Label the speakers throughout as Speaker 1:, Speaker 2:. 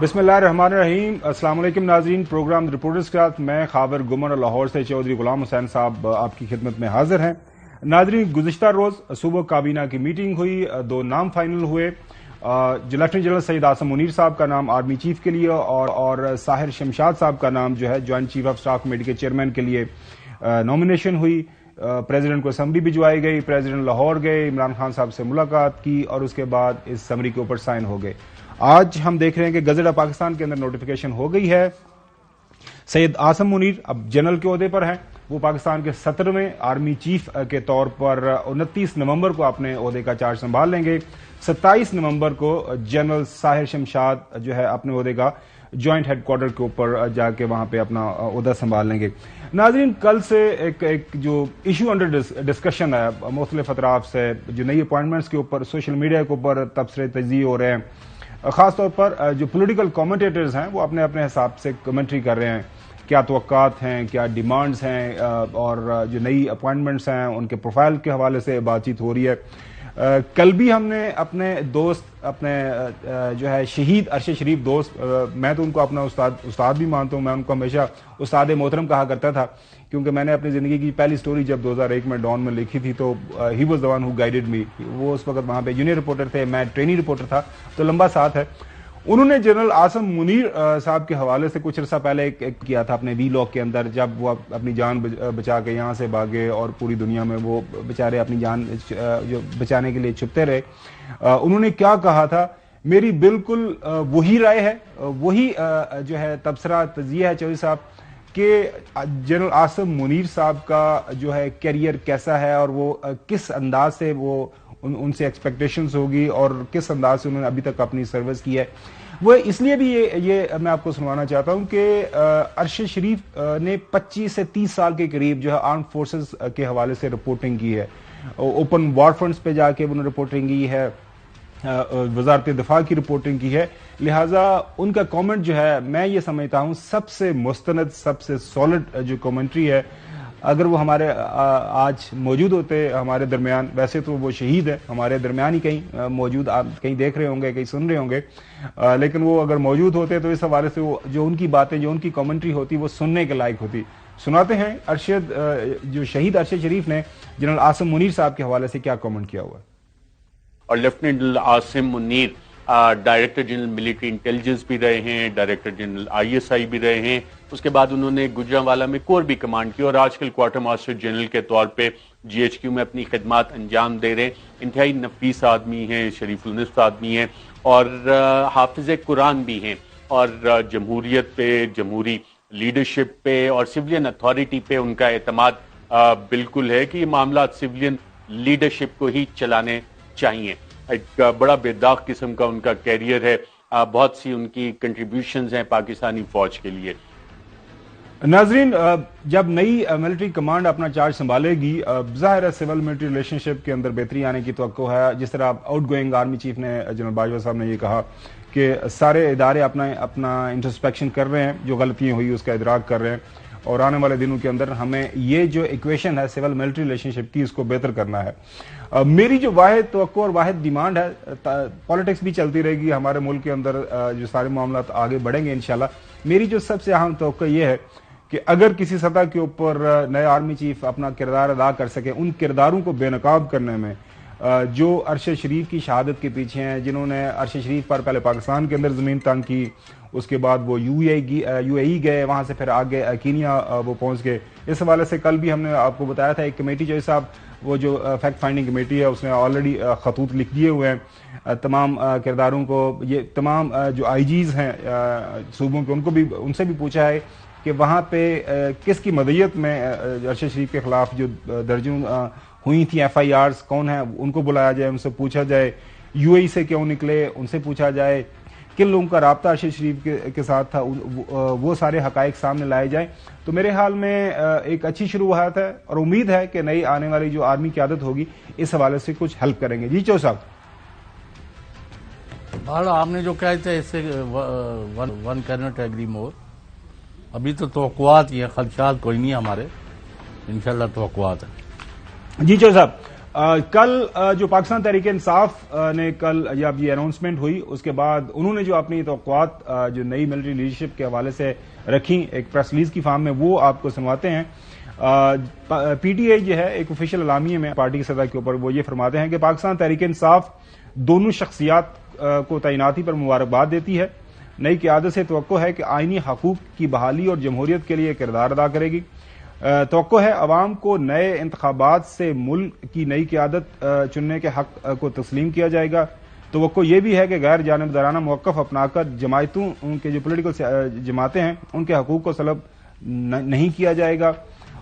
Speaker 1: بسم اللہ الرحمن الرحیم۔ السلام علیکم ناظرین، پروگرام رپورٹرز کے ساتھ میں خاور گمر لاہور سے چودھری غلام حسین صاحب آپ کی خدمت میں حاضر ہیں۔ ناظرین، گزشتہ روز صوبہ کابینہ کی میٹنگ ہوئی، دو نام فائنل ہوئے۔ لیفٹیننٹ جنرل سید عاصم منیر صاحب کا نام آرمی چیف کے لیے اور ساحر شمشاد صاحب کا نام جو ہے joint chief of staff committee کے چیئرمین کے لیے نامینیشن ہوئی۔ پریزیڈنٹ کو اسمبلی بھجوائی گئی، پریزیڈنٹ لاہور گئے، عمران خان صاحب سے ملاقات کی اور اس کے بعد اس سمری کے اوپر سائن ہو گئے۔ آج ہم دیکھ رہے ہیں کہ گزٹ آف پاکستان کے اندر نوٹیفیکیشن ہو گئی ہے۔ سید عاصم منیر اب جنرل کے عہدے پر ہیں، وہ پاکستان کے 17ویں آرمی چیف کے طور پر 29 نومبر کو اپنے عہدے کا چارج سنبھال لیں گے۔ 27 نومبر کو جنرل ساحر شمشاد جو ہے اپنے عہدے کا جوائنٹ ہیڈ کوارٹر کے اوپر جا کے وہاں پہ اپنا عہدہ سنبھال لیں گے۔ ناظرین، کل سے ایک جو ایشو انڈر ڈسکشن ہے مختلف اطراف سے، جو نئی اپوائنٹمنٹس کے اوپر سوشل میڈیا کے اوپر تبصرے تجزیے ہو رہے ہیں، خاص طور پر جو پولیٹیکل کامنٹیٹرز ہیں وہ اپنے اپنے حساب سے کمنٹری کر رہے ہیں، کیا توقعات ہیں، کیا ڈیمانڈز ہیں، اور جو نئی اپوائنٹمنٹس ہیں ان کے پروفائل کے حوالے سے بات چیت ہو رہی ہے۔ کل بھی ہم نے اپنے دوست، اپنے جو ہے شہید ارشد شریف دوست، میں تو ان کو اپنا استاد بھی مانتا ہوں، میں ان کو ہمیشہ استاد محترم کہا کرتا تھا، کیونکہ میں نے اپنی زندگی کی پہلی سٹوری جب 2001 میں ڈان میں لکھی تھی تو he was the one who guided me. وہ اس وقت وہاں پہ جونیئر رپورٹر تھے، میں ٹرینی رپورٹر تھا، تو لمبا ساتھ ہے۔ انہوں نے جنرل عاصم منیر صاحب کے حوالے سے کچھ عرصہ پہلے ایک کیا تھا اپنے وی لاگ کے اندر، جب وہ اپنی جان بچا کے یہاں سے بھاگے اور پوری دنیا میں وہ بیچارے اپنی جان جو بچانے کے لیے چھپتے رہے۔ انہوں نے کیا کہا تھا؟ میری بالکل وہی رائے ہے، وہی جو ہے تبصرہ تجزیہ ہے چودھری صاحب، کہ جنرل عاصم منیر صاحب کا جو ہے کیریئر کیسا ہے اور وہ کس انداز سے وہ ان سے ایکسپیکٹیشنز ہوگی اور کس انداز سے انہوں نے ابھی تک اپنی سروس کی ہے۔ وہ اس لیے بھی یہ میں آپ کو سنوانا چاہتا ہوں کہ ارشد شریف نے 25 سے 30 سال کے قریب جو ہے آرم فورسز کے حوالے سے رپورٹنگ کی ہے، اوپن وار فرنٹس پہ جا کے انہوں نے رپورٹنگ کی ہے، وزارت دفاع کی رپورٹنگ کی ہے، لہٰذا ان کا کامنٹ جو ہے میں یہ سمجھتا ہوں سب سے مستند، سب سے سالڈ جو کامنٹری ہے۔ اگر وہ ہمارے آج موجود ہوتے ہمارے درمیان، ویسے تو وہ شہید ہے، ہمارے درمیان ہی کہیں موجود، آپ کہیں دیکھ رہے ہوں گے، کہیں سن رہے ہوں گے، لیکن وہ اگر موجود ہوتے تو اس حوالے سے وہ جو ان کی باتیں، جو ان کی کامنٹری ہوتی وہ سننے کے لائق ہوتی۔ سناتے ہیں جو شہید ارشد شریف نے جنرل عاصم منیر صاحب کے حوالے سے کیا کامنٹ کیا ہوا ہے۔
Speaker 2: اور lieutenant general Asim Munir director general military intelligence بھی رہے ہیں، ڈائریکٹر جنرل ISI بھی رہے ہیں، اس کے بعد انہوں نے گجرانوالہ میں کور بھی کمانڈ کی اور آج کل کوارٹر ماسٹر جنرل کے طور پہ GHQ میں اپنی خدمات انجام دے رہے ہیں۔ انتہائی نفیس آدمی ہیں، شریف النفس آدمی ہیں اور حافظ قرآن بھی ہیں، اور جمہوریت پہ، جمہوری لیڈرشپ پہ اور سولین اتھارٹی پہ ان کا اعتماد بالکل ہے کہ یہ معاملات سولین لیڈرشپ کو ہی چلانے چاہیے۔ ایک بڑا بے داغ قسم کا ان کا کیریئر ہے، بہت سی ان کی کنٹریبیوشنز ہیں پاکستانی فوج کے لیے۔
Speaker 1: ناظرین، جب نئی ملٹری کمانڈ اپنا چارج سنبھالے گی، ظاہر ہے سول ملٹری ریلیشن شپ کے اندر بہتری آنے کی توقع ہے۔ جس طرح آؤٹ گوئنگ آرمی چیف نے، جنرل باجوہ صاحب نے یہ کہا کہ سارے ادارے اپنا انٹرسپیکشن کر رہے ہیں، جو غلطیاں ہوئی اس کا ادراک کر رہے ہیں، اور آنے والے دنوں کے اندر ہمیں یہ جو ایکویشن ہے سول ملٹری ریلیشن شپ کی، اس کو بہتر کرنا ہے۔ میری جو واحد توقع اور واحد ڈیمانڈ ہے، پالیٹکس بھی چلتی رہے گی ہمارے ملک کے اندر، جو سارے معاملات آگے بڑھیں گے انشاءاللہ، میری جو سب سے اہم توقع یہ ہے کہ اگر کسی سطح کے اوپر نئے آرمی چیف اپنا کردار ادا کر سکے، ان کرداروں کو بے نقاب کرنے میں جو ارشد شریف کی شہادت کے پیچھے ہیں، جنہوں نے ارشد شریف پر پہلے پاکستان کے اندر زمین تنگ کی، اس کے بعد وہ UAE گئے، وہاں سے پھر آگے کینیا وہ پہنچ گئے۔ اس حوالے سے کل بھی ہم نے آپ کو بتایا تھا ایک کمیٹی جو صاحب، وہ جو فیکٹ فائنڈنگ کمیٹی ہے، اس نے آلریڈی خطوط لکھ دیے ہوئے ہیں تمام کرداروں کو۔ یہ تمام جو IGs ہیں صوبوں کے، ان سے بھی پوچھا ہے کہ وہاں پہ کس کی مدعیت میں ارشد شریف کے خلاف جو درجن ہوئی تھیں FIRs کون ہیں، ان کو بلایا جائے، ان سے پوچھا جائے، UAE سے کیوں نکلے ان سے پوچھا جائے، کن لوگوں کا رابطہ ارشد شریف کے ساتھ تھا، وہ سارے حقائق سامنے لائے جائیں۔ تو میرے حال میں ایک اچھی شروعات ہے اور امید ہے کہ نئی آنے والی جو آرمی قیادت ہوگی اس حوالے سے کچھ ہیلپ کریں گے۔ جی چو صاحب،
Speaker 3: آپ نے جو کہا تھا اس سے ون کینٹ ایگری مور۔ ابھی تو توقعات ہی ہیں، خدشات کوئی نہیں ہمارے، انشاءاللہ توقعات ہیں۔
Speaker 1: جی چو صاحب، کل جو پاکستان تحریک انصاف نے کل جب یہ اناؤنسمنٹ ہوئی اس کے بعد انہوں نے جو اپنی توقعات جو نئی ملٹری لیڈرشپ کے حوالے سے رکھی ایک پریس ریلیز کی فارم میں، وہ آپ کو سنواتے ہیں۔ پی ٹی آئی جو ہے ایک آفیشیل اعلامیے میں پارٹی کی سطح کے اوپر وہ یہ فرماتے ہیں کہ پاکستان تحریک انصاف دونوں شخصیات کو تعیناتی پر مبارکباد دیتی ہے۔ نئی قیادت سے توقع ہے کہ آئینی حقوق کی بحالی اور جمہوریت کے لیے کردار ادا کرے گی۔ توقع ہے عوام کو نئے انتخابات سے ملک کی نئی قیادت چننے کے حق کو تسلیم کیا جائے گا۔ توقع یہ بھی ہے کہ غیر جانبدارانہ موقف اپنا کر جماعتوں، ان کے جو پولیٹیکل جماعتیں ہیں، ان کے حقوق کو سلب نہیں کیا جائے گا،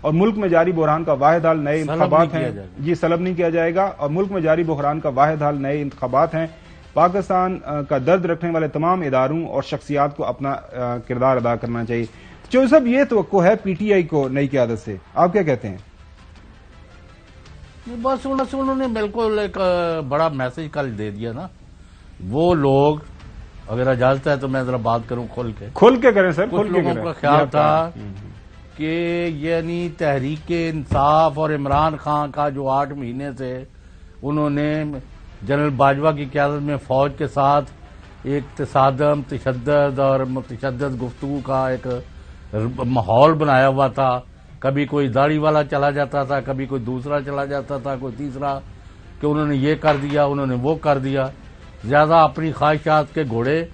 Speaker 1: اور ملک میں جاری بحران کا واحد حل نئے انتخابات ہیں۔ جی، سلب نہیں کیا جائے گا، اور ملک میں جاری بحران کا واحد حل نئے انتخابات ہیں۔ پاکستان کا درد رکھنے والے تمام اداروں اور شخصیات کو اپنا کردار ادا کرنا چاہیے۔ چودھری صاحب، یہ توقع ہے پی ٹی آئی کو نئی قیادت سے، آپ کیا کہتے ہیں؟
Speaker 3: بس انہوں نے بالکل ایک بڑا میسج کل دے دیا نا۔ وہ لوگ، اگر اجازت ہے تو میں ذرا بات کروں کھل کے
Speaker 1: کریں سر،
Speaker 3: کچھ لوگوں کا خیال تھا کہ یعنی تحریک انصاف اور عمران خان کا جو 8 مہینے سے انہوں نے جنرل باجوہ کی قیادت میں فوج کے ساتھ ایک تصادم، تشدد اور متشدد گفتگو کا ایک ماحول بنایا ہوا تھا۔ کبھی کوئی داڑھی والا چلا جاتا تھا، کبھی کوئی دوسرا چلا جاتا تھا، کوئی تیسرا، کہ انہوں نے یہ کر دیا، انہوں نے وہ کر دیا۔ زیادہ اپنی خواہشات کے گھوڑے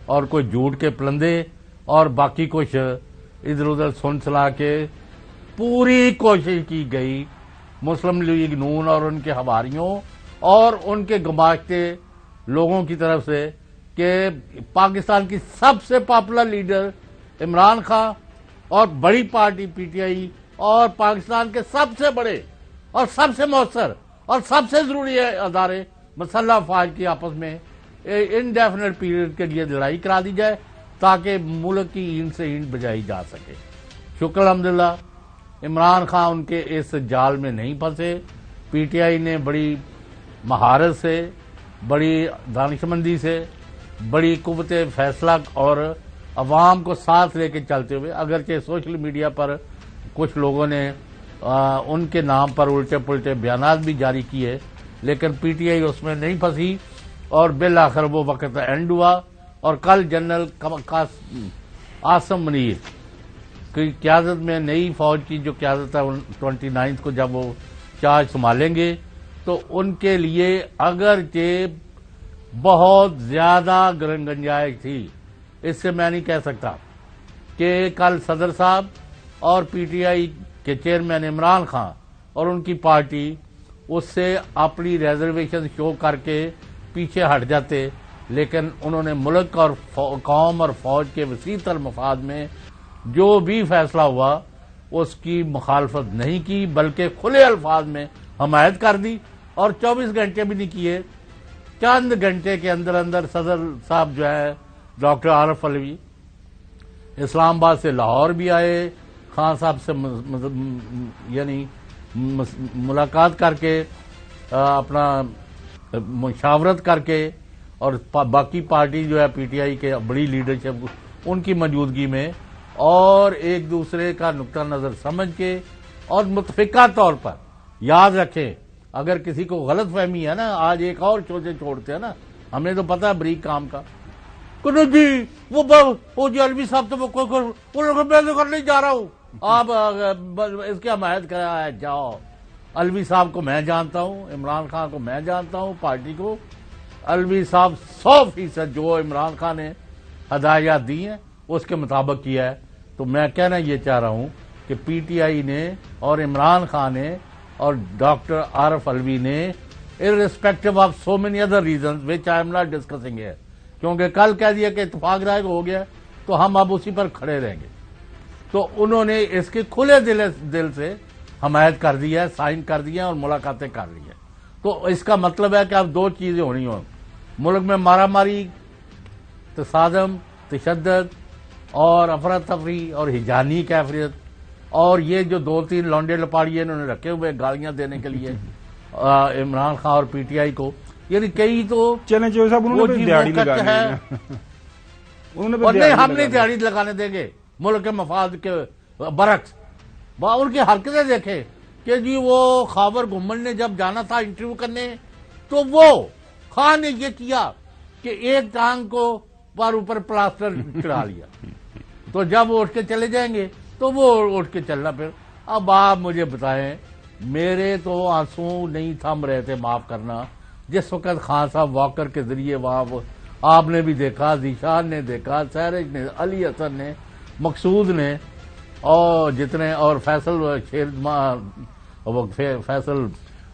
Speaker 3: اور کوئی جھوٹ کے پلندے اور باقی کچھ ادھر ادھر سن سلا کے پوری کوشش کی گئی مسلم لیگ نون اور ان کے حواریوں اور ان کے گماشتے لوگوں کی طرف سے کہ پاکستان کی سب سے پاپولر لیڈر عمران خان اور بڑی پارٹی پی ٹی آئی اور پاکستان کے سب سے بڑے اور سب سے مؤثر اور سب سے ضروری ادارے مسلح افواج کی آپس میں انڈیفینٹ پیریڈ کے لیے لڑائی کرا دی جائے تاکہ ملک کی اینٹ سے اینٹ بجائی جا سکے۔ شکر الحمدللہ عمران خان ان کے اس جال میں نہیں پھنسے۔ پی ٹی آئی نے بڑی مہارت سے، بڑی دانشمندی سے، بڑی قوت فیصلہ اور عوام کو ساتھ لے کے چلتے ہوئے، اگرچہ سوشل میڈیا پر کچھ لوگوں نے ان کے نام پر الٹے پلٹے بیانات بھی جاری کیے، لیکن پی ٹی آئی اس میں نہیں پھنسی اور بالآخر وہ وقت اینڈ ہوا۔ اور کل جنرل عاصم منیر کی قیادت میں نئی فوج کی جو قیادت ہے 29 کو جب وہ چارج سنبھالیں گے تو ان کے لیے اگرچہ بہت زیادہ گنجائش تھی، اس سے میں نہیں کہہ سکتا کہ کل صدر صاحب اور پی ٹی آئی کے چیئرمین عمران خان اور ان کی پارٹی اس سے اپنی ریزرویشن شو کر کے پیچھے ہٹ جاتے، لیکن انہوں نے ملک اور قوم اور فوج کے وسیع تر مفاد میں جو بھی فیصلہ ہوا اس کی مخالفت نہیں کی، بلکہ کھلے الفاظ میں حمایت کر دی، اور 24 گھنٹے بھی نہیں کیے، چند گھنٹے کے اندر اندر صدر صاحب جو ہے ڈاکٹر عارف علوی اسلام آباد سے لاہور بھی آئے، خان صاحب سے یعنی ملاقات کر کے اپنا مشاورت کر کے، اور باقی پارٹی جو ہے پی ٹی آئی کے بڑی لیڈرشپ ان کی موجودگی میں، اور ایک دوسرے کا نقطہ نظر سمجھ کے اور متفقہ طور پر یاد رکھیں، اگر کسی کو غلط فہمی ہے نا، آج ایک اور چوچے چھوڑتے ہیں نا، ہمیں تو پتا ہے بریک کام کا کہ جی وہ جی علوی صاحب تو میں کرنے جا رہا ہوں، آپ اس کی حمایت کرا ہے، جاؤ۔ علوی صاحب کو میں جانتا ہوں، عمران خان کو میں جانتا ہوں، پارٹی کو۔ علوی صاحب 100% جو عمران خان نے ہدایات دی ہیں اس کے مطابق کیا ہے۔ تو میں کہنا یہ چاہ رہا ہوں کہ پی ٹی آئی نے اور عمران خان نے اور ڈاکٹر عارف علوی نے irrespective of so many other reasons which I am not discussing here، کیونکہ کل کہہ دیا کہ اتفاق رائے ہو گیا تو ہم اب اسی پر کھڑے رہیں گے، تو انہوں نے اس کے کھلے دل سے حمایت کر دی ہے، سائن کر دیا اور ملاقاتیں کر لی ہیں۔ تو اس کا مطلب ہے کہ اب 2 چیزیں ہونی ہوں، ملک میں مارا ماری، تصادم، تشدد اور افراتفری اور ہجانی کیفریت، اور یہ جو 2-3 لونڈے لپاڑیے انہوں نے رکھے ہوئے گالیاں دینے کے لیے عمران خان اور پی ٹی آئی کو، یعنی کئی تو
Speaker 1: چلیں جو صاحب انہوں نے دیہڑی لگانی ہے،
Speaker 3: اور نہیں ہم نہیں دیہڑی لگانے دیں گے ملک کے مفاد کے برعکس۔ ان کی حرکتیں دیکھیں کہ جی وہ خاور گھمن نے جب جانا تھا انٹرویو کرنے تو وہ خان نے یہ کیا کہ ایک ٹانگ کو پر اوپر پلاسٹر چڑھا لیا، تو جب وہ اٹھ کے چلے جائیں گے تو وہ اٹھ کے چلنا پھر۔ اب آپ مجھے بتائیں، میرے تو آنسو نہیں تھم رہے تھے، معاف کرنا، جس وقت خان صاحب واکر کے ذریعے وہاں آپ نے بھی دیکھا، ذیشان نے دیکھا، سیرج نے، علی حسن نے، مقصود نے، اور جتنے، اور فیصل فیصل،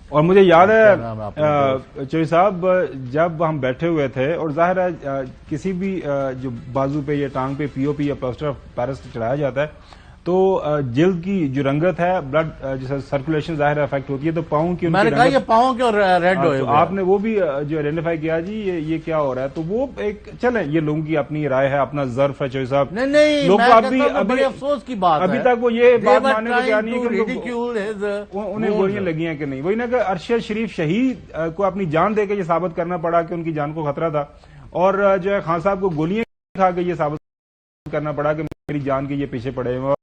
Speaker 1: اور مجھے یاد
Speaker 3: کیا نام ہے آپ
Speaker 1: ہے چوہی صاحب، جب ہم بیٹھے ہوئے تھے اور ظاہر ہے کسی بھی جو بازو پہ یا ٹانگ پہ پی او پی یا پلاسٹر آف پیرس چڑھایا جاتا ہے تو جلد کی جو رنگت ہے، بلڈ جیسے سرکولیشن ظاہر افیکٹ ہوتی ہے، تو پاؤں کی ان
Speaker 3: میں
Speaker 1: کی
Speaker 3: نے کہا
Speaker 1: رنگت،
Speaker 3: یہ پاؤں کے ریڈ ہوئے
Speaker 1: تو
Speaker 3: ہوئے
Speaker 1: آپ نے وہ بھی جو آئیڈینٹیفائی کیا جی یہ کیا ہو رہا ہے، تو وہ ایک چلیں، یہ لوگوں کی اپنی رائے ہے، اپنا ظرف ہے چوہی صاحب،
Speaker 3: نہیں،
Speaker 1: لوگ
Speaker 3: میں
Speaker 1: تو
Speaker 3: کہتا ہوں بڑے افسوس کی بات ہے،
Speaker 1: ابھی تک وہ یہ بات ماننے کو تیار نہیں ہے کہ
Speaker 3: کہ
Speaker 1: انہیں گولیاں لگی ہیں کہ نہیں۔ وہی نا کہ ارشد شریف شہید کو اپنی جان دے کے یہ ثابت کرنا پڑا کہ ان کی جان کو خطرہ تھا، اور جو ہے خان صاحب کو گولیاں کھا کے یہ ثابت کرنا پڑا کہ میری جان کے یہ پیچھے پڑے ہوئے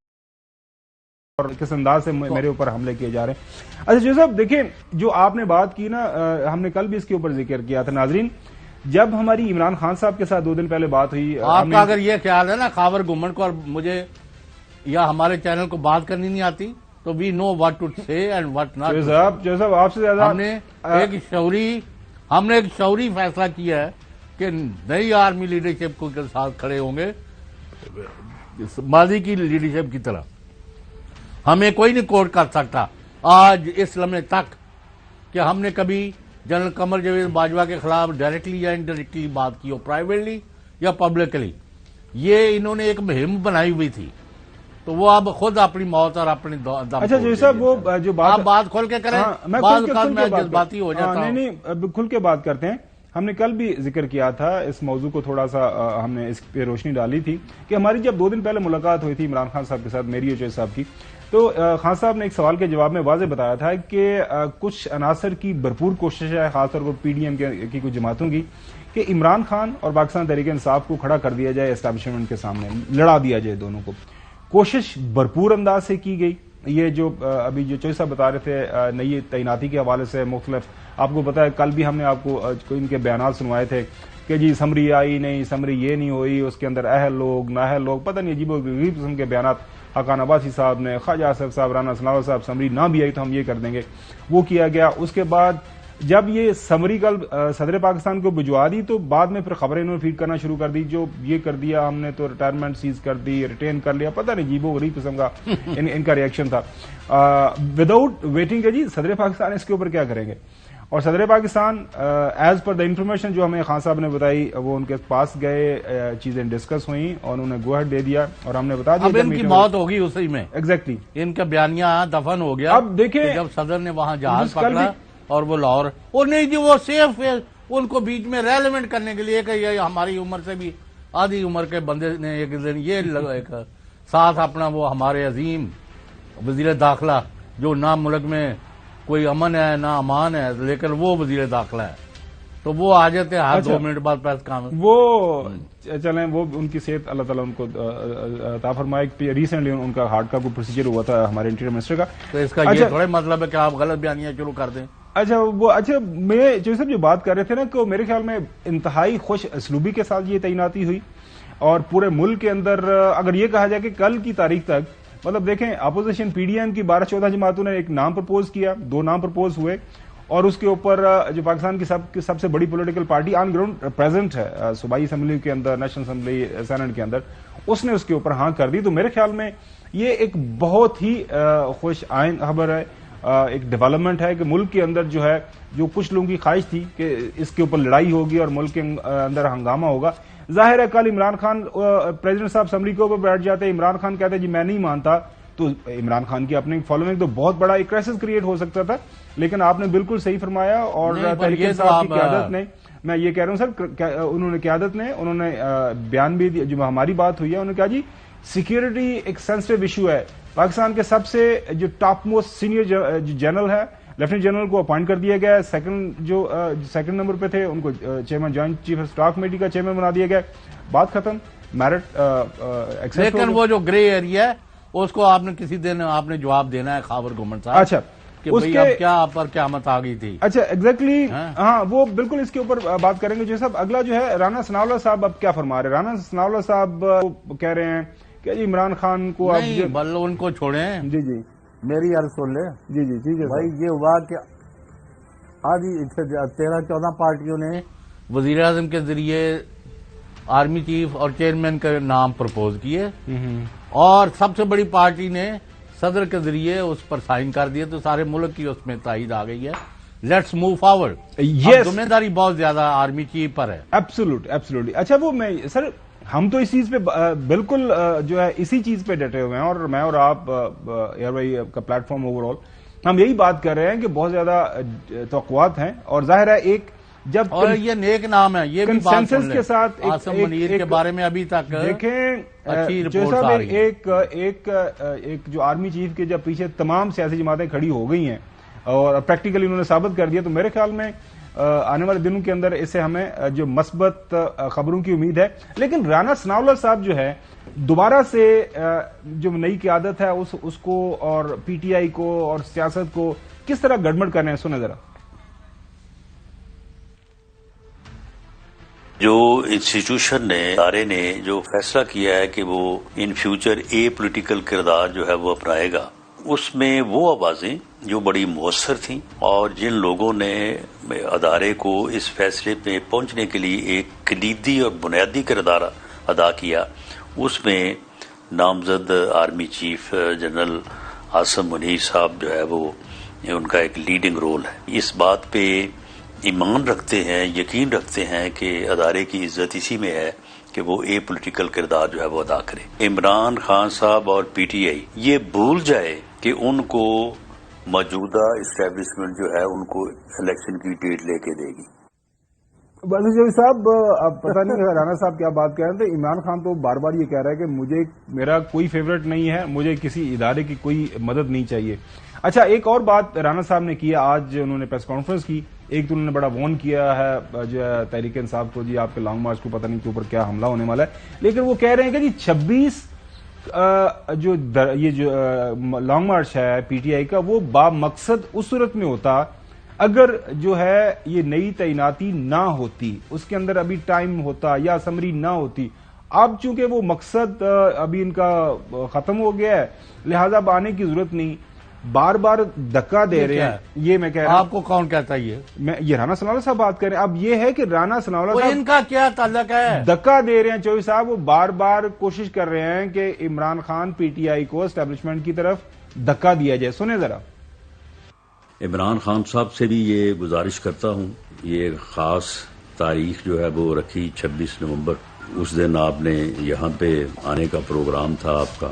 Speaker 1: اور کس انداز سے میرے اوپر حملے کیے جا رہے ہیں۔ اچھا جو صاحب دیکھیں، جو آپ نے بات کی نا، ہم نے کل بھی اس کے اوپر ذکر کیا تھا ناظرین، جب ہماری عمران خان صاحب کے ساتھ 2 دن پہلے بات ہوئی،
Speaker 3: آپ کا اگر یہ خیال ہے نا خاور گھمن کو اور مجھے یا ہمارے چینل کو بات کرنی نہیں آتی، تو وی نو واٹ ٹو سے اینڈ واٹ ناٹ۔
Speaker 1: جو صاحب آپ سے زیادہ
Speaker 3: ہم نے ایک شعوری فیصلہ کیا ہے کہ نئی آرمی لیڈرشپ کو کے ساتھ کھڑے ہوں گے، ماضی کی لیڈرشپ کی طرح۔ ہمیں کوئی نہیں کوٹ کر سکتا آج اس لمحے تک کہ ہم نے کبھی جنرل قمر جاوید باجوہ کے خلاف ڈائریکٹلی یا انڈائریکٹلی بات کی ہو، پرائیویٹلی یا پبلکلی۔ یہ انہوں نے ایک مہم بنائی ہوئی تھی، تو وہ اب خود اپنی موت اور اپنی دم۔
Speaker 1: اچھا جو صاحب وہ جو
Speaker 3: آپ بات کھول کے کریں،
Speaker 1: میں
Speaker 3: بعض اوقات میں جذباتی ہو جاتا ہوں۔
Speaker 1: نہیں کھل کے بات کرتے ہیں۔ ہم نے کل بھی ذکر کیا تھا اس موضوع کو، تھوڑا سا ہم نے اس پہ روشنی ڈالی تھی کہ ہماری جب 2 دن پہلے ملاقات ہوئی تھی عمران خان صاحب کے ساتھ، میری اور چوہی صاحب کی، تو خان صاحب نے ایک سوال کے جواب میں واضح بتایا تھا کہ کچھ عناصر کی بھرپور کوشش ہے، خاص طور پر پی ڈی ایم کی کچھ جماعتوں کی، کہ عمران خان اور پاکستان تحریک انصاف کو کھڑا کر دیا جائے اسٹیبلشمنٹ کے سامنے، لڑا دیا جائے دونوں کو۔ کوشش بھرپور انداز سے کی گئی۔ یہ جو ابھی جو چوہی صاحب بتا رہے تھے نئی تعیناتی کے حوالے سے مختلف، آپ کو پتا ہے کل بھی ہم نے آپ کو ان کے بیانات سنوائے تھے کہ جی سمری آئی نہیں، سمری یہ نہیں ہوئی، اس کے اندر اہل لوگ نااہل لوگ، پتہ نہیں عجیب و غریب قسم کے بیانات حقان عباسی صاحب نے، خواجہ آصف صاحب، رانا سناور صاحب، سمری نہ بھی آئی تو ہم یہ کر دیں گے، وہ کیا گیا۔ اس کے بعد جب یہ سمری کل صدر پاکستان کو بھجوا دی تو بعد میں پھر خبریں انہوں نے فیڈ کرنا شروع کر دی، جو یہ کر دیا ہم نے تو ریٹائرمنٹ سیز کر دی، ریٹین کر لیا، پتہ نہیں عجیب و غریب قسم کا ان کا ریئیکشن تھا وداؤٹ ویٹنگ کہ جی صدر پاکستان اس کے اوپر کیا کریں گے۔ اور صدر Pakistan as per the information جو ہمیں خان صاحب نے بتائی، وہ ان کے پاس گئے، چیزیں ڈسکس ہوئیں اور انہوں نے گو ہیڈ دے دیا اور ہم نے بتا دیا
Speaker 3: اب ان کی موت ہوگی اسی میں،
Speaker 1: ایگزیکٹلی
Speaker 3: ان کا بیانیہ دفن ہو گیا۔
Speaker 1: اب دیکھیں
Speaker 3: جب صدر نے وہاں جہاز پکڑا اور وہ لاہور، اور نہیں جی وہ سیف ہے، ان کو بیچ میں ریلیونٹ کرنے کے لیے کہ یہ ہماری عمر سے بھی آدھی عمر کے بندے نے ایک دن یہ ایک ساتھ اپنا وہ ہمارے عظیم وزیر داخلہ جو نہ ملک میں کوئی امن ہے نہ امان ہے، لیکن وہ وزیر داخلہ ہے، تو وہ آ جاتے ہیں ہر 2 منٹ بعد پریس کانفرنس۔
Speaker 1: وہ چلیں، وہ ان کی صحت اللہ تعالیٰ ان کو عطا فرمائے۔ ریسنٹلی ان کا ہارٹ کا کوئی پروسیجر ہوا تھا ہمارے انٹیریئر منسٹر کا،
Speaker 3: تو اس کا یہ تھوڑا مطلب ہے کہ آپ غلط بیانیاں شروع کر دیں۔
Speaker 1: اچھا میں جو صاحب جو بات کر رہے تھے نا کہ میرے خیال میں انتہائی خوش اسلوبی کے ساتھ یہ تعیناتی ہوئی، اور پورے ملک کے اندر اگر یہ کہا جائے کہ کل کی تاریخ تک، مطلب دیکھیں اپوزیشن پی ڈی ایم کی 12-14 جماعتوں نے ایک نام پرپوز کیا، 2 نام پرپوز ہوئے، اور اس کے اوپر جو پاکستان کی سب سے بڑی political party on ground present ہے صوبائی اسمبلی کے اندر، نیشنل اسمبلی، سینٹ کے اندر، اس نے اس کے اوپر ہاں کر دی۔ تو میرے خیال میں یہ ایک بہت ہی خوش آئند خبر ہے، ایک ڈیولپمنٹ ہے کہ ملک کے اندر جو ہے، جو کچھ لوگوں کی خواہش تھی کہ اس کے اوپر لڑائی ہوگی اور ملک کے اندر ہنگامہ ہوگا، ظاہر ہے کل عمران خان پریزیڈنٹ صاحب اسمبلی کے اوپر بیٹھ جاتے، عمران خان کہتے جی میں نہیں مانتا، تو عمران خان کی اپنی فالوئنگ تو بہت بڑا ایک کرائسس کریٹ ہو سکتا تھا۔ لیکن آپ نے بالکل صحیح فرمایا، اور تحریک انصاف کی قیادت نے، میں یہ کہہ رہا ہوں سر، انہوں نے قیادت نے انہوں نے بیان بھی دیا، جو ہماری بات ہوئی ہے، انہوں نے کہا جی سیکیورٹی ایک سینسٹیو ایشو ہے، پاکستان کے سب سے جو ٹاپ موسٹ سینئر جنرل ہے، لیفٹنٹ جنرل کو اپوائنٹ کر دیا گیا ہے، سیکنڈ نمبر پہ تھے ان کو chairman joint chief of staff committee کا چیئرمین بنا دیا گیا، بات ختم، میرٹ ایکسپٹ۔
Speaker 3: لیکن وہ جو گرے ایریا ہے اس کو آپ نے کسی دن آپ نے جواب دینا ہے خاور گھمن صاحب۔
Speaker 1: اچھا
Speaker 3: کہ
Speaker 1: اس
Speaker 3: بھئی
Speaker 1: کے
Speaker 3: اب کیا آپ پر قیامت آ گئی تھی.
Speaker 1: اچھا ایگزیکٹلی
Speaker 3: ہاں؟
Speaker 1: ہاں وہ بالکل اس کے اوپر بات کریں گے جو صاحب. اگلا جو ہے رانا ثناءاللہ صاحب اب کیا فرما رہے ہیں؟ رانا ثناءاللہ صاحب کہہ رہے ہیں کہ جی عمران خان کو اب
Speaker 3: نہیں بل ان کو چھوڑیں.
Speaker 1: جی جی
Speaker 3: میری عرض سن لے.
Speaker 1: جی جی ٹھیک ہے
Speaker 3: بھائی یہ ہوا کہ آدھی 13-14 پارٹیوں نے وزیر اعظم کے ذریعے آرمی چیف اور چیئرمین کا نام پرپوز کیے اور سب سے بڑی پارٹی نے صدر کے ذریعے اس پر سائن کر دیے تو سارے ملک کی اس میں تائید آ گئی ہے. Let's move forward.
Speaker 1: Yes.
Speaker 3: ذمہ داری بہت زیادہ آرمی چیف پر ہے.
Speaker 1: ایبسولوٹلی. اچھا وہ میں سر ہم تو اس چیز پہ بالکل جو ہے اسی چیز پہ ڈٹے ہوئے ہیں اور میں اور آپ ایئر بھائی کا پلیٹ فارم اوور آل ہم یہی بات کر رہے ہیں کہ بہت زیادہ توقعات ہیں اور ظاہر ہے ایک جب
Speaker 3: اور یہ نیک نام ہے. یہ بھی بات سن
Speaker 1: کنسنسس
Speaker 3: لیں.
Speaker 1: کے ساتھ
Speaker 3: عاصم منیر کے بارے میں ابھی تک
Speaker 1: دیکھیں
Speaker 3: اچھی
Speaker 1: جو
Speaker 3: رپورٹس
Speaker 1: صاحب
Speaker 3: آ رہی ہیں.
Speaker 1: ایک جو آرمی چیف کے جب پیچھے تمام سیاسی جماعتیں کھڑی ہو گئی ہیں اور پریکٹیکلی انہوں نے ثابت کر دیا تو میرے خیال میں آنے والے دنوں کے اندر اس سے ہمیں جو مثبت خبروں کی امید ہے. لیکن رانا ثناءاللہ صاحب جو ہے دوبارہ سے جو نئی قیادت ہے اس کو اور پی ٹی آئی کو اور سیاست کو کس طرح گڑبڑ کر رہے ہیں سنیں ذرا.
Speaker 4: جو انسٹیٹیوشن نے ادارے نے جو فیصلہ کیا ہے کہ وہ ان فیوچر اے پولیٹیکل کردار جو ہے وہ اپنائے گا اس میں وہ آوازیں جو بڑی مؤثر تھیں اور جن لوگوں نے ادارے کو اس فیصلے پہ پہنچنے کے لیے ایک کلیدی اور بنیادی کردار ادا کیا اس میں نامزد army chief general Asim Munir صاحب جو ہے وہ ان کا ایک لیڈنگ رول ہے. اس بات پہ ایمان رکھتے ہیں یقین رکھتے ہیں کہ ادارے کی عزت اسی میں ہے کہ وہ اے پولیٹیکل کردار جو ہے وہ ادا کرے. عمران خان صاحب اور پی ٹی آئی یہ بھول جائے کہ ان کو موجودہ اسٹیبلشمنٹ جو ہے ان کو الیکشن کی ڈیٹ لے کے دے گی.
Speaker 1: بس جوئی صاحب اب پتہ نہیں رانا صاحب کیا بات کہہ رہے تھے. عمران خان تو بار بار یہ کہہ رہا ہے کہ میرا کوئی فیورٹ نہیں ہے, مجھے کسی ادارے کی کوئی مدد نہیں چاہیے. اچھا ایک اور بات رانا صاحب نے کیا, آج انہوں نے پریس کانفرنس کی, ایک تو انہوں نے بڑا وارن کیا ہے جو ہے تحریک انصاف کو, جی آپ کے لانگ مارچ کو پتہ نہیں کے اوپر کیا حملہ ہونے والا ہے, لیکن وہ کہہ رہے ہیں کہ جی 26 یہ جو لانگ مارچ ہے پی ٹی آئی کا وہ با مقصد اس صورت میں ہوتا اگر جو ہے یہ نئی تعیناتی نہ ہوتی, اس کے اندر ابھی ٹائم ہوتا یا اسمبلی نہ ہوتی. اب چونکہ وہ مقصد ابھی ان کا ختم ہو گیا ہے لہذا اب آنے کی ضرورت نہیں, بار بار دھکا دے رہے ہیں. یہ میں کہہ رہا ہوں,
Speaker 3: آپ کو کون کہتا ہے
Speaker 1: یہ رانا ثناءاللہ صاحب بات کر رہے ہیں. اب یہ ہے کہ رانا ثناءاللہ
Speaker 3: وہ
Speaker 1: صاحب
Speaker 3: ان کا کیا تعلق ہے؟
Speaker 1: دھکا دے رہے ہیں چوہی صاحب, وہ بار بار کوشش کر رہے ہیں کہ Imran Khan P T I کو اسٹیبلشمنٹ کی طرف دھکا دیا جائے. سنیں ذرا.
Speaker 4: عمران خان صاحب سے بھی یہ گزارش کرتا ہوں, یہ خاص تاریخ جو ہے وہ رکھی 26 نومبر, اس دن آپ نے یہاں پہ آنے کا پروگرام تھا آپ کا.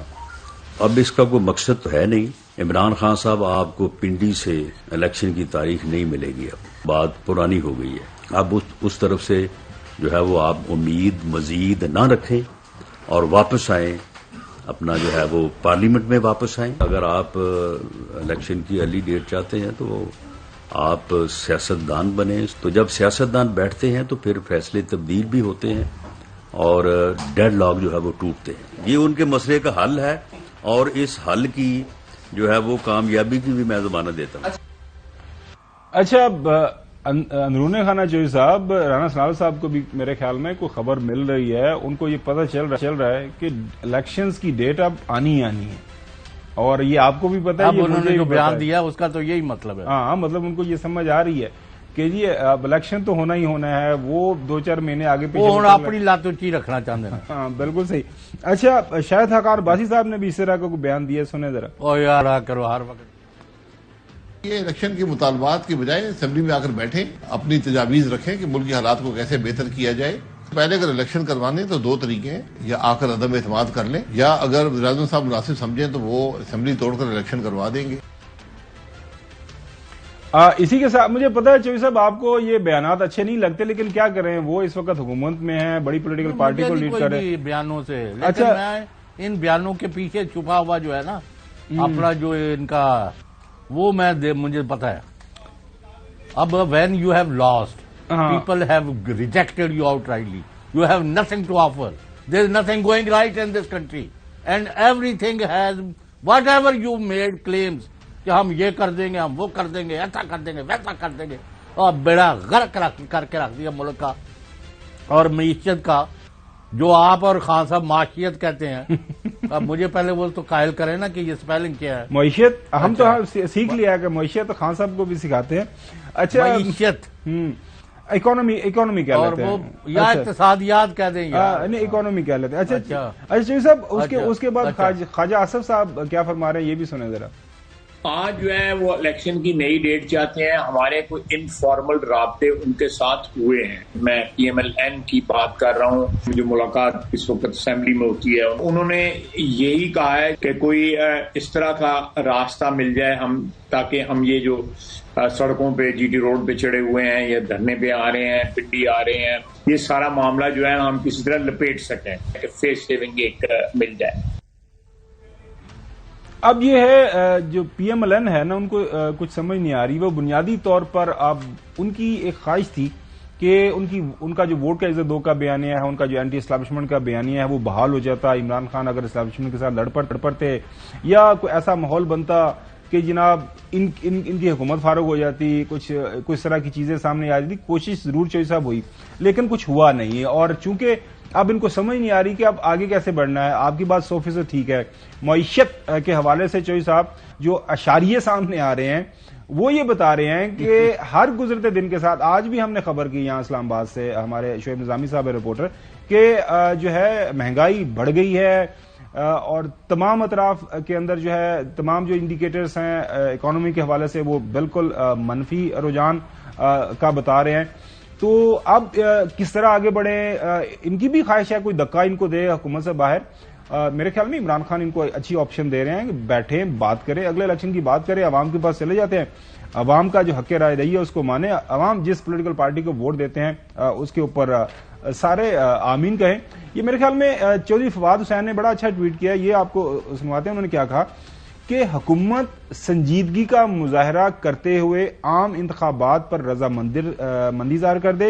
Speaker 4: اب اس کا کوئی مقصد تو ہے نہیں. عمران خان صاحب آپ کو پنڈی سے الیکشن کی تاریخ نہیں ملے گی, اب بات پرانی ہو گئی ہے. اب اس طرف سے جو ہے وہ آپ امید مزید نہ رکھیں اور واپس آئیں, اپنا جو ہے وہ پارلیمنٹ میں واپس آئیں. اگر آپ الیکشن کی ارلی ڈیٹ چاہتے ہیں تو آپ سیاستدان بنیں. تو جب سیاستدان بیٹھتے ہیں تو پھر فیصلے تبدیل بھی ہوتے ہیں اور ڈیڈ لاک جو ہے وہ ٹوٹتے ہیں. یہ ان کے مسئلے کا حل ہے اور اس حل کی جو ہے وہ کامیابی کی بھی میں ضمانت دیتا ہوں.
Speaker 1: اچھا اندرون خانہ چوہی صاحب, رانا ثناءاللہ صاحب کو بھی میرے خیال میں کوئی خبر مل رہی ہے, ان کو یہ پتہ چل رہا ہے کہ الیکشنز کی ڈیٹ اب آنی ہے اور یہ آپ کو بھی پتہ ہے,
Speaker 3: اب انہوں نے جو بیان دیا اس کا تو یہی مطلب ہے.
Speaker 1: ہاں مطلب ان کو یہ سمجھ آ رہی ہے کہ جی اب الیکشن تو ہونا ہی ہونا ہے, وہ 2-4 مہینے آگے پیچھے
Speaker 3: وہ اپنی لاتوچی رکھنا چاہتے ہیں.
Speaker 1: ہاں بالکل صحیح. اچھا شاہد حقار باسی صاحب نے بھی اس طرح کا کوئی بیان دیا, سنیں ذرا.
Speaker 3: او یار آ کرو ہر وقت
Speaker 5: یہ الیکشن کے مطالبات کی بجائے اسمبلی میں آ کر بیٹھیں, اپنی تجاویز رکھیں کہ ملکی حالات کو کیسے بہتر کیا جائے. پہلے اگر الیکشن کروانے تو 2 طریقے ہیں, یا آ کر عدم اعتماد کر لیں یا اگر وزیر اعظم صاحب مناسب سمجھیں تو وہ اسمبلی توڑ کر الیکشن کروا دیں گے.
Speaker 1: اسی کے ساتھ مجھے پتا ہے چوہی صاحب آپ کو یہ بیانات اچھے نہیں لگتے, لیکن کیا کریں, وہ اس وقت حکومت میں ہیں, بڑی پولیٹیکل پارٹی کو لیڈ کر رہے ہیں
Speaker 3: بیانوں سے.
Speaker 1: اچھا
Speaker 3: میں ان بیانوں کے پیچھے چھپا ہوا جو ہے نا اپنا جو ان کا وہ مجھے پتا ہے. اب when you have lost people have rejected you outrightly, you have nothing to offer, there is nothing going right in this country and everything has whatever you made claims کہ ہم یہ کر دیں گے، ہم وہ کر دیں گے، ایسا کر دیں گے، ویسا کر دیں گے، اور بیڑا غرق کر کے رکھ دیا ملک کا اور معیشت کا، جو آپ اور خان صاحب معاشیت کہتے ہیں. اب مجھے پہلے وہ تو قائل کریں نا کہ یہ سپیلنگ کیا ہے.
Speaker 1: معیشت ہم تو سیکھ لیا ہے کہ معیشت خان صاحب کو بھی سکھاتے ہیں. اچھا
Speaker 3: معیشت
Speaker 1: اکانومی کہہ
Speaker 3: اور
Speaker 1: لیتے
Speaker 3: وہ
Speaker 1: ہیں
Speaker 3: یا اقتصادیات کہہ دیں یا
Speaker 1: نہیں اکانومی کہہ لیتے ہیں. اچھا
Speaker 3: اچھا
Speaker 1: چودھری صاحب اس کے بعد
Speaker 3: اچھا.
Speaker 1: خواجہ آصف صاحب کیا فرما رہے ہیں یہ بھی سنیں ذرا.
Speaker 6: آج جو ہے وہ الیکشن کی نئی ڈیٹ چاہتے ہیں. ہمارے کوئی انفارمل رابطے ان کے ساتھ ہوئے ہیں. میں پی ایم ایل این کی بات کر رہا ہوں جو ملاقات اس وقت اسمبلی میں ہوتی ہے. انہوں نے یہی کہا ہے کہ کوئی اس طرح کا راستہ مل جائے ہم تاکہ ہم یہ جو سڑکوں پہ جی ٹی روڈ پہ چڑھے ہوئے ہیں یا دھرنے پہ آ رہے ہیں، پنڈی آ رہے ہیں، یہ سارا معاملہ جو ہے ہم کسی طرح لپیٹ سکیں کہ فیس سیونگ ایک مل جائے.
Speaker 1: اب یہ ہے جو پی ایم ایل این ہے نا، ان کو کچھ سمجھ نہیں آ رہی. وہ بنیادی طور پر اب ان کی ایک خواہش تھی کہ ان کا جو ووٹ کا عزت دو کا بیانیہ ہے، ان کا جو اینٹی اسٹیبلشمنٹ کا بیانیہ ہے وہ بحال ہو جاتا. عمران خان اگر اسٹیبلشمنٹ کے ساتھ لڑ پڑتے یا کوئی ایسا ماحول بنتا کہ جناب ان کی حکومت فارغ ہو جاتی، کچھ اس طرح کی چیزیں سامنے آ جاتی. کوشش ضرور چوہدری صاحب ہوئی لیکن کچھ ہوا نہیں. اور چونکہ اب ان کو سمجھ نہیں آ رہی کہ اب آگے کیسے بڑھنا ہے. آپ کی بات 100% ٹھیک ہے. معیشت کے حوالے سے چوہدری صاحب جو اشاریے سامنے آ رہے ہیں وہ یہ بتا رہے ہیں کہ ہر گزرتے دن کے ساتھ، آج بھی ہم نے خبر کی یہاں اسلام آباد سے، ہمارے شعیب نظامی صاحب رپورٹر، کہ جو ہے مہنگائی بڑھ گئی ہے اور تمام اطراف کے اندر جو ہے تمام جو انڈیکیٹرز ہیں اکانومی کے حوالے سے وہ بالکل منفی رجحان کا بتا رہے ہیں. تو اب کس طرح آگے بڑھیں؟ ان کی بھی خواہش ہے کوئی دکا ان کو دے حکومت سے باہر. میرے خیال میں عمران خان ان کو اچھی آپشن دے رہے ہیں کہ بیٹھیں، بات کریں، اگلے الیکشن کی بات کریں، عوام کے پاس چلے جاتے ہیں، عوام کا جو حق رائے دہی ہے اس کو مانیں، عوام جس پولیٹیکل پارٹی کو ووٹ دیتے ہیں اس کے اوپر سارے آمین کہیں. یہ میرے خیال میں چودھری فواد حسین نے بڑا اچھا ٹویٹ کیا، یہ آپ کو سنواتے ہیں. انہوں نے کیا کہا کہ حکومت سنجیدگی کا مظاہرہ کرتے ہوئے عام انتخابات پر رضامندی ظاہر کر دے،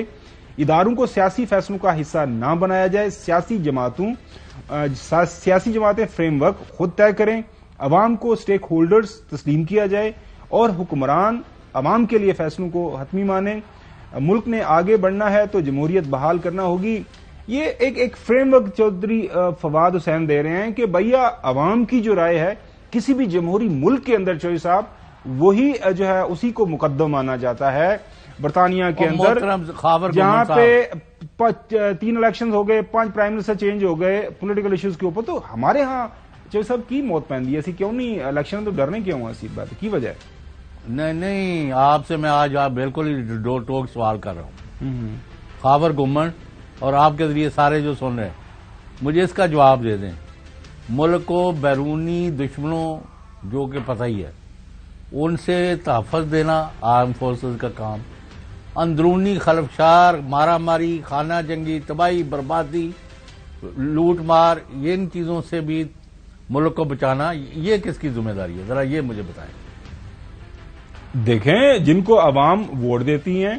Speaker 1: اداروں کو سیاسی فیصلوں کا حصہ نہ بنایا جائے، سیاسی جماعتیں فریم ورک خود طے کریں، عوام کو سٹیک ہولڈرز تسلیم کیا جائے اور حکمران عوام کے لیے فیصلوں کو حتمی مانیں. ملک نے آگے بڑھنا ہے تو جمہوریت بحال کرنا ہوگی. یہ ایک فریم ورک چودھری فواد حسین دے رہے ہیں کہ بھیا عوام کی جو رائے ہے کسی بھی جمہوری ملک کے اندر چودھری صاحب وہی جو ہے اسی کو مقدم مانا جاتا ہے. برطانیہ کے اندر جہاں پہ 3 الیکشن ہو گئے، 5 پرائم منسٹر چینج ہو گئے پولیٹیکل ایشوز کے اوپر، تو ہمارے ہاں چودھری صاحب کی موت پہن دی ایسی کیوں نہیں؟ الیکشن تو ڈرنے کیوں ہوا؟ اسی بات کی وجہ ہے.
Speaker 3: نہیں آپ سے میں آج آپ بالکل ہی ڈور ٹوک سوال کر رہا ہوں. خاور گمن اور آپ کے ذریعے سارے جو سن رہے ہیں مجھے اس کا جواب دے دیں. ملک کو بیرونی دشمنوں جو کہ پتہ ہی ہے ان سے تحفظ دینا آرم فورسز کا کام، اندرونی خلفشار، مارا ماری، خانہ جنگی، تباہی، بربادی، لوٹ مار، ان چیزوں سے بھی ملک کو بچانا، یہ کس کی ذمہ داری ہے؟ ذرا یہ مجھے بتائیں.
Speaker 1: دیکھیں جن کو عوام ووٹ دیتی ہیں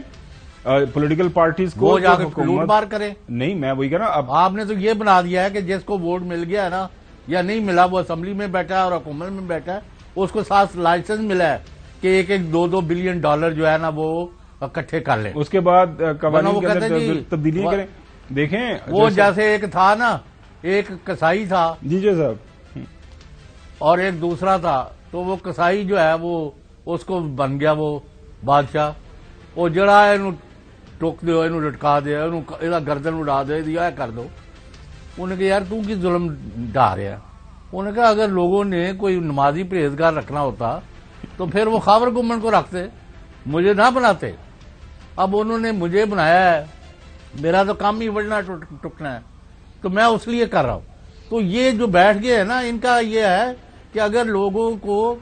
Speaker 1: پولیٹیکل پارٹیز کو،
Speaker 3: وہ جا کے لوٹ مار کرے.
Speaker 1: نہیں میں وہی کہہ رہا ہوں. اب
Speaker 3: آپ نے تو یہ بنا دیا ہے کہ جس کو ووٹ مل گیا ہے نا یا نہیں ملا، وہ اسمبلی میں بیٹھا ہے اور حکومت میں بیٹھا ہے، اس کو ساتھ لائسنس ملا ہے کہ 1-2 بلین ڈالر جو ہے نا وہ اکٹھے کر لیں،
Speaker 1: اس کے بعد قوانین کے اندر تبدیلیاں کریں. دیکھیں
Speaker 3: وہ جیسے ایک تھا نا، ایک کسائی تھا
Speaker 1: جی صاحب
Speaker 3: اور ایک دوسرا تھا، تو وہ کسائی جو ہے وہ اس کو بن گیا وہ بادشاہ. وہ جڑا ہے ٹوک دو، لٹکا دے، گردن اڑا دے دیا کر دو. انہوں نے کہا یار تو کی ظلم ڈھا رہا ہے. انہوں نے کہا اگر لوگوں نے کوئی نمازی پرہیزگار رکھنا ہوتا تو پھر وہ خاور گمن کو رکھتے، مجھے نہ بناتے. اب انہوں نے مجھے بنایا ہے، میرا تو کام ہی بڑھنا ٹکنا ہے، تو میں اس لیے کر رہا ہوں. تو یہ جو بیٹھ گئے ہیں نا، ان کا یہ ہے کہ اگر لوگوں کو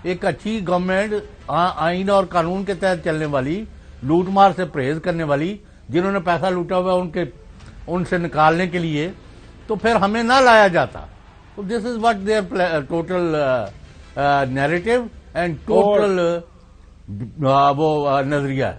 Speaker 3: ایک اچھی گورنمنٹ آئین اور قانون کے تحت چلنے والی، لوٹ مار سے پرہیز کرنے والی، جنہوں نے پیسہ لوٹا ہوا ان سے نکالنے کے لیے، تو پھر ہمیں نہ لایا جاتا. تو this is what their total narrative and total وہ نظریہ ہے.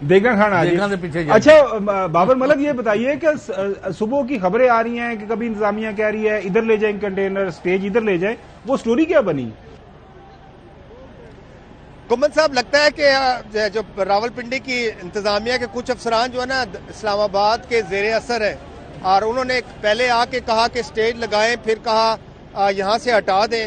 Speaker 1: دیگا خان آ
Speaker 3: دیگا سے پیچھے جائیں۔
Speaker 1: اچھا بابر ملک یہ بتائیے کہ صبح کی خبریں آ رہی ہیں کہ کبھی انتظامیہ کہہ رہی ہے ادھر لے جائیں کنٹینر سٹیج ادھر لے جائیں، وہ سٹوری کیا بنی؟
Speaker 7: گمن صاحب لگتا ہے کہ جو راول پنڈی کی انتظامیہ کے کچھ افسران جو ہے نا اسلام آباد کے زیر اثر ہے، اور انہوں نے پہلے آ کے کہا کہ سٹیج لگائیں، پھر کہا یہاں سے ہٹا دیں،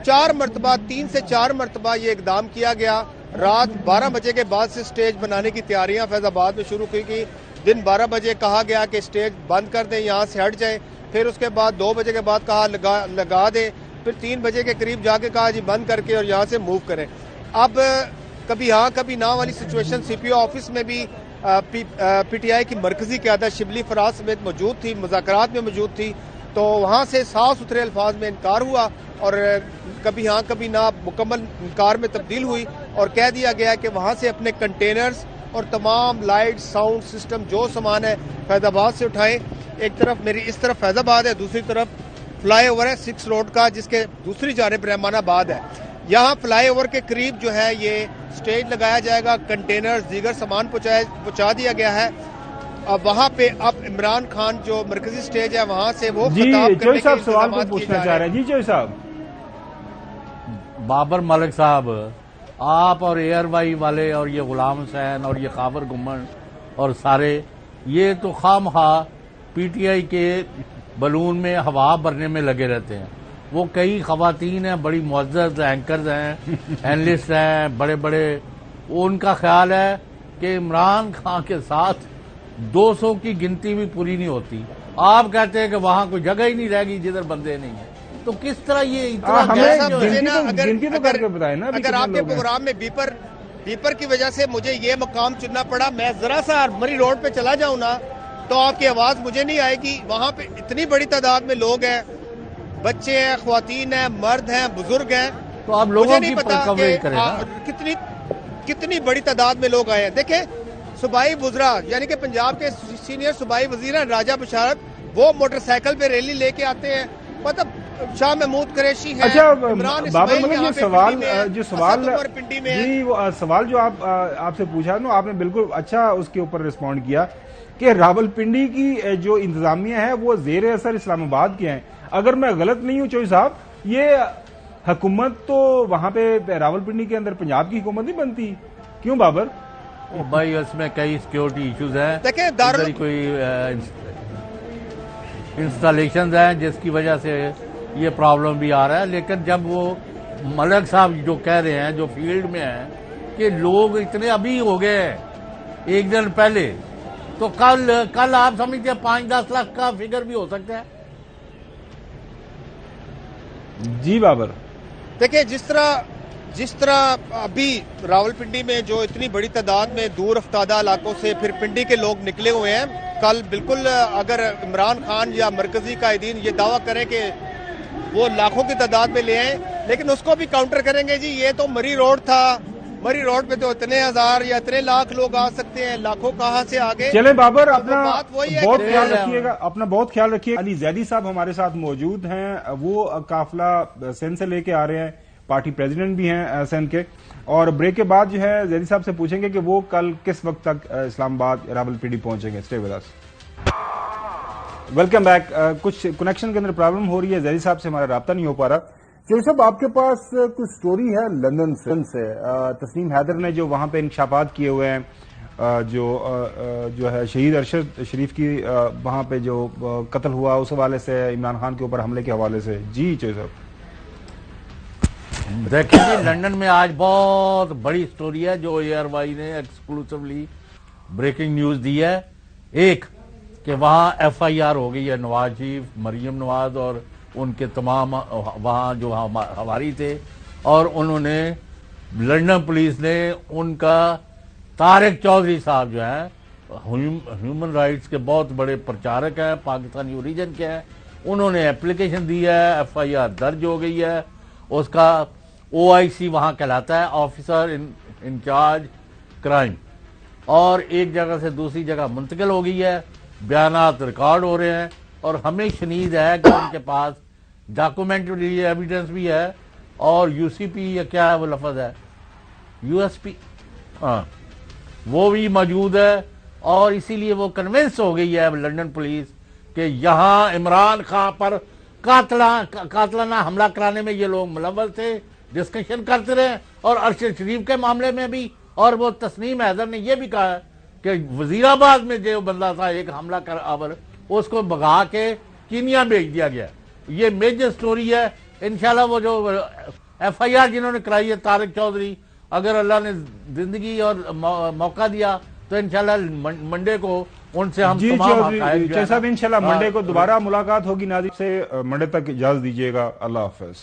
Speaker 7: 4 مرتبہ 3 سے 4 مرتبہ یہ اقدام کیا گیا۔ رات 12 بجے کے بعد سے سٹیج بنانے کی تیاریاں فیض آباد میں شروع کی گئی، دن 12 بجے کہا گیا کہ سٹیج بند کر دیں، یہاں سے ہٹ جائیں، پھر اس کے بعد 2 بجے کے بعد کہا لگا دیں، پھر 3 بجے کے قریب جا کے کہا جی بند کر کے اور یہاں سے موو کریں۔ اب کبھی ہاں کبھی نہ والی سچویشن سی پی او آفس میں بھی پی ٹی آئی کی مرکزی قیادت شبلی فراز سمیت موجود تھی، مذاکرات میں موجود تھی، تو وہاں سے صاف ستھرے الفاظ میں انکار ہوا، اور کبھی ہاں کبھی نہ مکمل انکار میں تبدیل ہوئی، اور کہہ دیا گیا کہ وہاں سے اپنے کنٹینرز اور تمام لائٹ ساؤنڈ سسٹم جو سامان ہے فیض آباد سے اٹھائیں۔ ایک طرف میری اس طرف فیض آباد ہے، دوسری طرف فلائی اوور ہے 6 روڈ کا، جس کے دوسری جانب رحمان آباد ہے۔ یہاں فلائی اوور کے قریب جو ہے یہ سٹیج لگایا جائے گا، کنٹینرز دیگر سامان پہنچا دیا گیا ہے۔ اب وہاں پہ اب عمران خان جو مرکزی سٹیج ہے وہاں سے وہ
Speaker 1: جی
Speaker 7: خطاب کرنے
Speaker 1: چوئی
Speaker 7: کے
Speaker 1: صاحب سوال
Speaker 7: انتظامات
Speaker 1: کو
Speaker 7: کیے
Speaker 1: پوچھنا
Speaker 7: جا
Speaker 1: چاہ رہے ہیں۔ جی چوئی صاحب،
Speaker 3: بابر ملک صاحب، آپ اور ایئر وائی والے اور یہ غلام حسین اور یہ خاور گمن اور سارے یہ تو خواہ پی ٹی آئی کے بلون میں ہوا بھرنے میں لگے رہتے ہیں۔ وہ کئی خواتین ہیں، بڑی معزز اینکرز ہیں، اینالسٹ ہیں، بڑے بڑے، ان کا خیال ہے کہ عمران خان کے ساتھ 200 کی گنتی بھی پوری نہیں ہوتی۔ آپ کہتے ہیں کہ وہاں کوئی جگہ ہی نہیں رہ گی جدھر بندے نہیں ہیں، تو کس طرح یہ اتنا
Speaker 1: ہمیں
Speaker 3: کیسے
Speaker 7: صاحب،
Speaker 3: جو ہے؟
Speaker 7: مجھے نا
Speaker 1: گنتی تو کر کے بتائیں نا ابھی
Speaker 7: اگر
Speaker 1: کتنے
Speaker 7: آپ کے
Speaker 1: لوگ ہیں۔
Speaker 7: پروگرام میں بیپر کی وجہ سے مجھے یہ مقام چننا پڑا، میں ذرا سا مری روڈ پہ چلا جاؤں نا تو آپ کی آواز مجھے نہیں آئے گی۔ وہاں پہ اتنی بڑی تعداد میں لوگ ہیں، بچے ہیں، خواتین ہیں، مرد ہیں، بزرگ ہیں،
Speaker 3: تو آپ
Speaker 7: مجھے
Speaker 3: لوگوں
Speaker 7: نہیں
Speaker 3: کی
Speaker 7: پتا
Speaker 3: کوریج
Speaker 7: کہ
Speaker 3: کریں نا۔
Speaker 7: کتنی بڑی تعداد میں لوگ آئے ہیں۔ دیکھیں صوبائی وزراء یعنی کہ پنجاب کے سینئر صوبائی وزیر ہیں راجہ بشارت، وہ موٹر سائیکل پہ ریلی لے کے آتے ہیں، مطلب شاہ محمود قریشی ہیں،
Speaker 1: اچھا
Speaker 7: عمران
Speaker 1: بابر
Speaker 7: اسماعیل
Speaker 1: ملک
Speaker 7: یہاں
Speaker 1: یہ
Speaker 7: پہ
Speaker 1: سوال
Speaker 7: پنڈی میں ہیں،
Speaker 1: جو سوال
Speaker 7: اسد عمر پنڈی میں ہیں۔
Speaker 1: جی وہ سوال جو آپ سے پوچھا نا آپ نے بالکل اچھا اس کے اوپر رسپونڈ کیا کہ راول پنڈی کی جو انتظامیہ ہے وہ زیر اثر اسلام آباد کے ہیں۔ اگر میں غلط نہیں ہوں چوئی صاحب، یہ حکومت تو وہاں پہ راول پنڈی کے اندر پنجاب کی حکومت نہیں بنتی، کیوں بابر؟
Speaker 3: بھائی اس میں کئی سیکیورٹی ایشوز ہیں،
Speaker 7: دیکھیں
Speaker 3: ادھر ہی کوئی انسٹالیشنز ہیں جس کی وجہ سے یہ پرابلم بھی آ رہا ہے۔ لیکن جب وہ ملک صاحب جو کہہ رہے ہیں جو فیلڈ میں ہیں کہ لوگ اتنے ابھی ہو گئے ہیں ایک دن پہلے، تو کل آپ سمجھتے ہیں 5-10 لاکھ کا فگر بھی ہو سکتا ہے۔
Speaker 1: جی بابر،
Speaker 7: دیکھیں جس طرح ابھی راول پنڈی میں جو اتنی بڑی تعداد میں دور افتادہ علاقوں سے پھر پنڈی کے لوگ نکلے ہوئے ہیں، کل بالکل اگر عمران خان یا مرکزی قائدین یہ دعویٰ کریں کہ وہ لاکھوں کی تعداد میں لے آئیں، لیکن اس کو بھی کاؤنٹر کریں گے جی یہ تو مری روڈ تھا، مری روڈ پہ تو اتنے ہزار یا اتنے لاکھ لوگ آ سکتے ہیں، لاکھوں کہاں سے آگے۔
Speaker 1: چلے بابر
Speaker 7: اب وہ
Speaker 1: اپنا
Speaker 7: بات وہی ہے
Speaker 1: بہت
Speaker 7: کہ
Speaker 1: خیال رکھیے گا، اپنا بہت خیال رکھیے گا۔ علی زیدی صاحب ہمارے ساتھ موجود ہیں، وہ قافلہ سندھ سے لے کے آ رہے ہیں، پارٹی پریزیڈنٹ بھی ہیں سندھ کے، اور بریک کے بعد جو ہے زیدی صاحب سے پوچھیں گے کہ وہ کل کس وقت تک اسلام آباد راول پنڈی پہنچیں گے۔ Stay with us. Welcome back. کچھ کنیکشن کے اندر پرابلم ہو رہی ہے، زیدی صاحب سے ہمارا رابطہ نہیں ہو پا رہا۔ چوئی صاحب آپ کے پاس کچھ سٹوری ہے لندن سے، تسنیم حیدر نے جو وہاں پہ انکشافات کیے ہوئے ہیں، جو ہے شہید ارشد شریف کی وہاں پہ جو قتل ہوا اس حوالے سے، عمران خان کے اوپر حملے کے حوالے سے۔ جی چوئی صاحب،
Speaker 3: دیکھیں جی لندن میں آج بہت بڑی سٹوری ہے جو ایئر وائی نے ایکسکلوسیولی بریکنگ نیوز دی ہے۔ ایک کہ وہاں ایف آئی آر ہو گئی ہے نواز شریف، مریم نواز اور ان کے تمام وہاں جو ہواری تھے، اور انہوں نے لندن پولیس نے ان کا طارق چودھری صاحب جو ہیں ہیومن رائٹس کے بہت بڑے پرچارک ہیں، پاکستانی اوریجن کے ہیں، انہوں نے اپلیکیشن دی ہے، ایف آئی آر درج ہو گئی ہے، اس کا او آئی سی وہاں کہلاتا ہے، آفیسر انچارج کرائم، اور ایک جگہ سے دوسری جگہ منتقل ہو گئی ہے، بیانات ریکارڈ ہو رہے ہیں، اور ہمیں شنید ہے کہ ان کے پاس ڈاکومنٹری ایویڈنس بھی ہے، اور یو سی پی یا کیا ہے وہ لفظ ہے، یو ایس پی، ہاں وہ بھی موجود ہے، اور اسی لیے وہ کنونس ہو گئی ہے لندن پولیس کہ یہاں عمران خان پر قاتلانہ حملہ کرانے میں یہ لوگ ملوث تھے، ڈسکشن کرتے رہے، اور ارشد شریف کے معاملے میں بھی، اور وہ تسنیم حیدر نے یہ بھی کہا کہ وزیر آباد میں جو بندہ تھا ایک حملہ آور، اس کو بھگا کے کینیا بھیج دیا گیا۔ یہ میجر سٹوری ہے۔ انشاءاللہ وہ جو ایف آئی آر جنہوں نے کرائی ہے طارق چودھری، اگر اللہ نے زندگی اور موقع دیا تو انشاءاللہ منڈے کو ان سے ہم
Speaker 1: جی
Speaker 3: تمام
Speaker 1: چودھری
Speaker 3: حقائق جو ہے
Speaker 1: صاحب، انشاءاللہ منڈے کو
Speaker 3: نا،
Speaker 1: دوبارہ ملاقات ہوگی۔ ناظرین سے منڈے تک اجازت دیجیے گا، اللہ حافظ۔